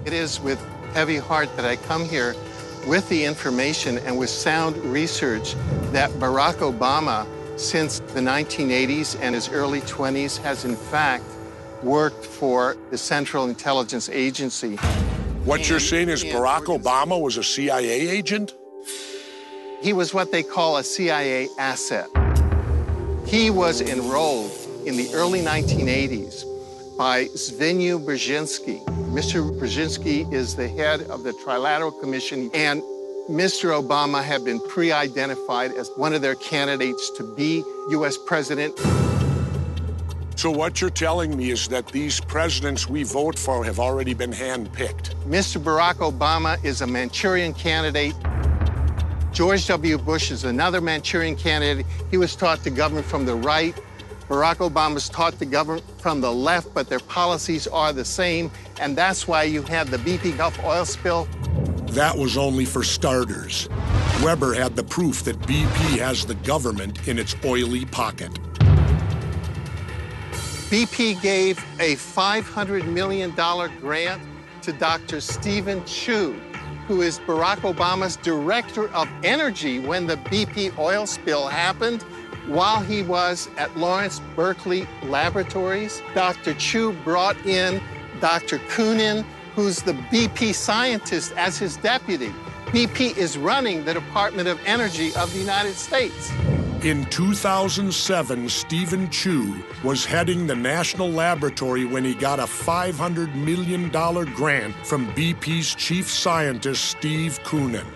It is with heavy heart that I come here with the information and with sound research that Barack Obama, since the 1980s and his early 20s, has in fact worked for the Central Intelligence Agency. What you're saying is Barack Obama was a CIA agent? He was what they call a CIA asset. He was enrolled in the early 1980s by Zbigniew Brzezinski. Mr. Brzezinski is the head of the Trilateral Commission, and Mr. Obama had been pre-identified as one of their candidates to be U.S. president. So what you're telling me is that these presidents we vote for have already been handpicked. Mr. Barack Obama is a Manchurian candidate. George W. Bush is another Manchurian candidate. He was taught to govern from the right. Barack Obama's taught to govern from the left, but their policies are the same, and that's why you had the BP Gulf oil spill. That was only for starters. Weber had the proof that BP has the government in its oily pocket. BP gave a $500 million grant to Dr. Stephen Chu, who is Barack Obama's director of energy when the BP oil spill happened. While he was at Lawrence Berkeley Laboratories, Dr. Chu brought in Dr. Coonan, who's the BP scientist, as his deputy. BP is running the Department of Energy of the United States. In 2007, Stephen Chu was heading the national laboratory when he got a $500 million grant from BP's chief scientist, Steve Coonan.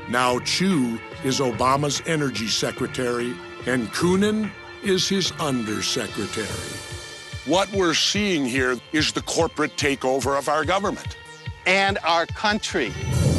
Now Chu is Obama's energy secretary, and Coonan is his undersecretary. What we're seeing here is the corporate takeover of our government. And our country.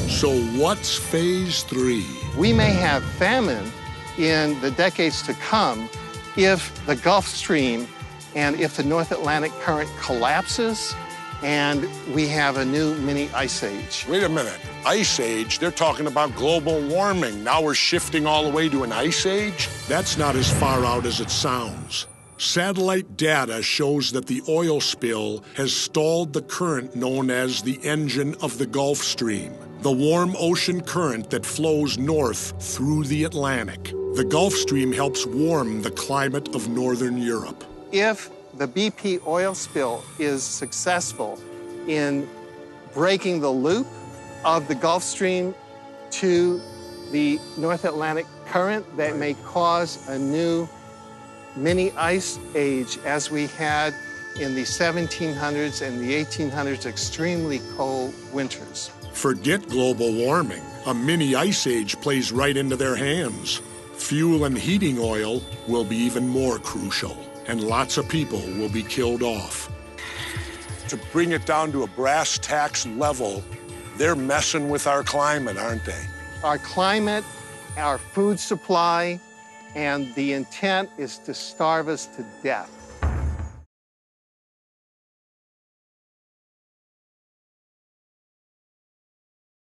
So what's phase 3? We may have famine in the decades to come if the Gulf Stream and if the North Atlantic current collapses and we have a new mini ice age. Wait a minute. Ice age? They're talking about global warming. Now we're shifting all the way to an ice age? That's not as far out as it sounds. Satellite data shows that the oil spill has stalled the current known as the engine of the Gulf Stream, the warm ocean current that flows north through the Atlantic. The Gulf Stream helps warm the climate of northern Europe. If the BP oil spill is successful in breaking the loop of the Gulf Stream to the North Atlantic current, that may cause a new mini ice age as we had in the 1700s and the 1800s extremely cold winters. Forget global warming. A mini ice age plays right into their hands. Fuel and heating oil will be even more crucial, and lots of people will be killed off. To bring it down to a brass tacks level, they're messing with our climate, aren't they? Our climate, our food supply, and the intent is to starve us to death.